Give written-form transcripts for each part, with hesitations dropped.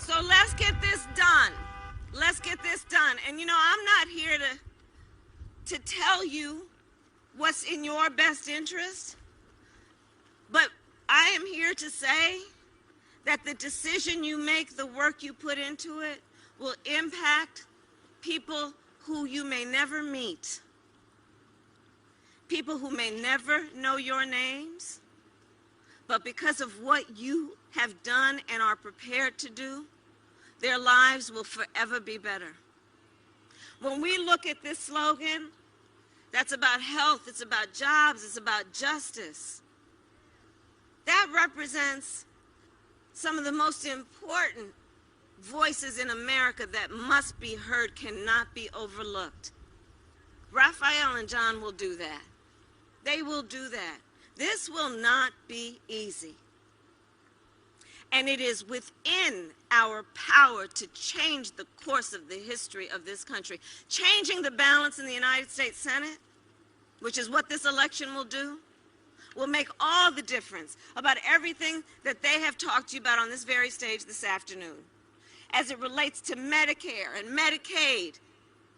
So let's get this done. Let's get this done. And you know, I'm not here to tell you what's in your best interest, but I am here to say that the decision you make, the work you put into it, will impact people who you may never meet, people who may never know your names, but because of what you have done and are prepared to do, their lives will forever be better. When we look at this slogan, that's about health, it's about jobs, it's about justice. That represents some of the most important voices in America that must be heard, cannot be overlooked. Raphael and John will do that. They will do that. This will not be easy. And it is within our power to change the course of the history of this country. Changing the balance in the United States Senate, which is what this election will do, will make all the difference about everything that they have talked to you about on this very stage this afternoon. As it relates to Medicare and Medicaid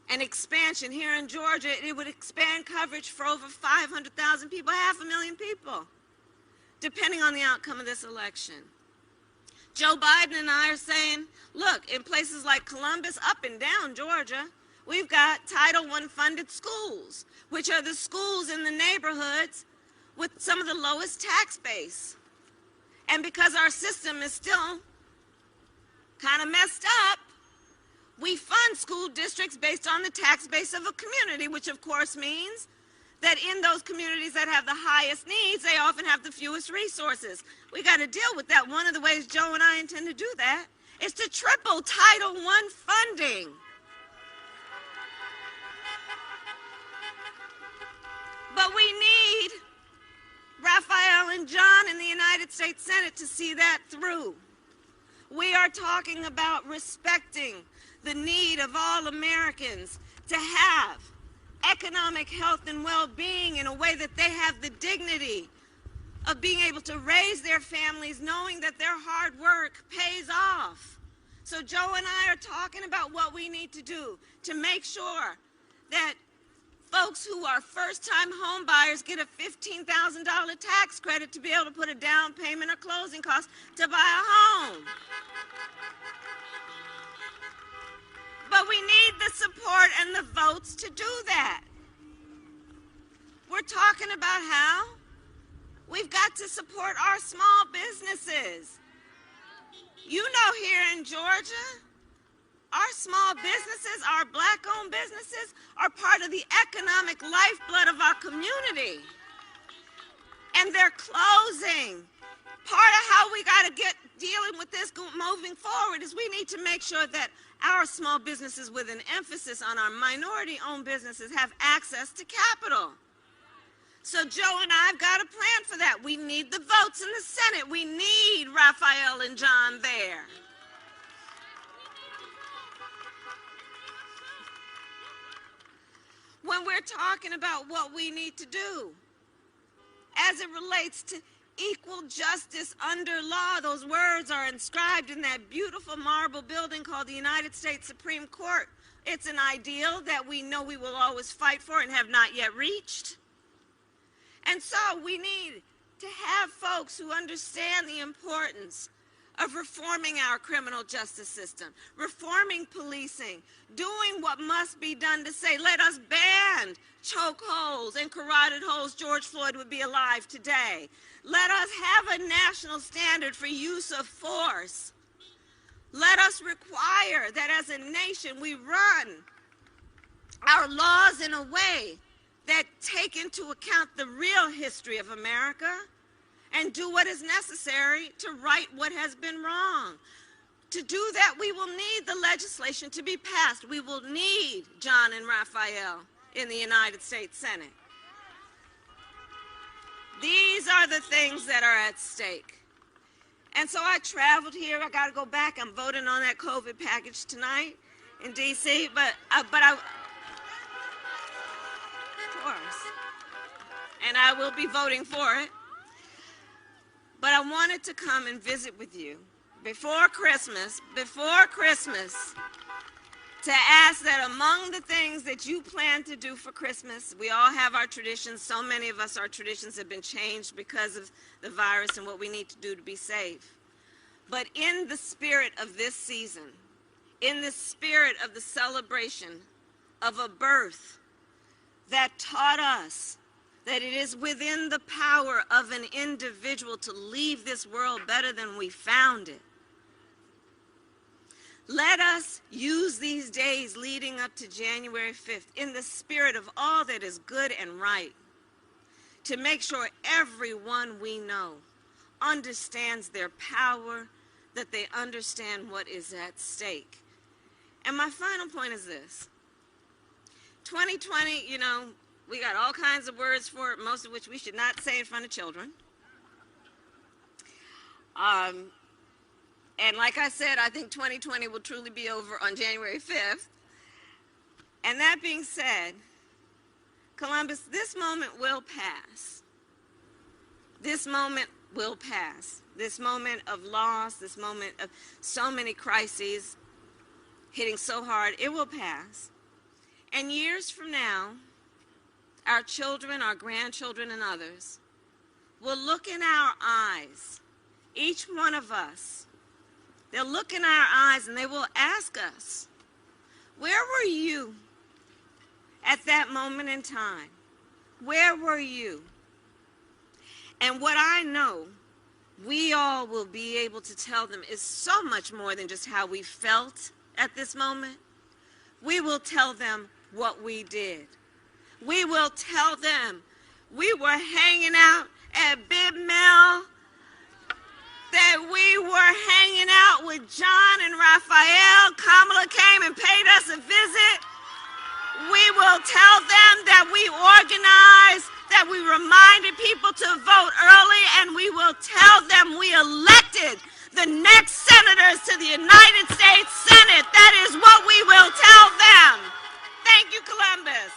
and expansion here in Georgia, it would expand coverage for over 500,000 people, 500,000 people, depending on the outcome of this election. Joe Biden and I are saying, look, in places like Columbus, up and down Georgia, we've got Title I funded schools, which are the schools in the neighborhoods with some of the lowest tax base. And because our system is still kind of messed up, we fund school districts based on the tax base of a community, which of course means that in those communities that have the highest needs, they often have the fewest resources. We got to deal with that. One of the ways Joe and I intend to do that is to triple Title I funding. But we need Raphael and John in the United States Senate to see that through. We are talking about respecting the need of all Americans to have economic health and well-being in a way that they have the dignity of being able to raise their families knowing that their hard work pays off. So Joe and I are talking about what we need to do to make sure that folks who are first-time home buyers get a $15,000 tax credit to be able to put a down payment or closing costs to buy a home. But we need the support and the votes to do that. We're talking about how we've got to support our small businesses. You know, here in Georgia, our small businesses, our black-owned businesses, are part of the economic lifeblood of our community. And they're closing. Part of how we got to get dealing with this moving forward is we need to make sure that our small businesses, with an emphasis on our minority-owned businesses, have access to capital. So Joe and I have got a plan for that. We need the votes in the Senate. We need Raphael and John there. When we're talking about what we need to do as it relates to equal justice under law, those words are inscribed in that beautiful marble building called the United States Supreme Court. It's an ideal that we know we will always fight for and have not yet reached. And so we need to have folks who understand the importance of reforming our criminal justice system, reforming policing, doing what must be done to say, let us ban chokeholds and carotid holes. George Floyd would be alive today. Let us have a national standard for use of force. Let us require that as a nation we run our laws in a way that take into account the real history of America and do what is necessary to right what has been wrong. To do that, we will need the legislation to be passed. We will need John and Raphael in the United States Senate. These are the things that are at stake. And so I traveled here. I got to go back. I'm voting on that COVID package tonight in D.C., but I, of course, and I will be voting for it. But I wanted to come and visit with you before Christmas, to ask that among the things that you plan to do for Christmas, we all have our traditions. So many of us, our traditions have been changed because of the virus and what we need to do to be safe. But in the spirit of this season, in the spirit of the celebration of a birth that taught us that it is within the power of an individual to leave this world better than we found it, let us use these days leading up to January 5th in the spirit of all that is good and right to make sure everyone we know understands their power, that they understand what is at stake. And my final point is this. 2020, you know, we got all kinds of words for it, most of which we should not say in front of children. And like I said, I think 2020 will truly be over on January 5th. And that being said, Columbus, this moment will pass. This moment will pass. This moment of loss, this moment of so many crises hitting so hard, it will pass. And years from now, our children, our grandchildren, and others will look in our eyes, each one of us. They'll look in our eyes and they will ask us, where were you at that moment in time? Where were you? And what I know we all will be able to tell them is so much more than just how we felt at this moment. We will tell them what we did. We will tell them we were hanging out at Bib Mill, that we were hanging out with John and Raphael. Kamala came and paid us a visit. We will tell them that we organized, that we reminded people to vote early, and we will tell them we elected the next senators to the United States Senate. That is what we will tell them. Thank you, Columbus.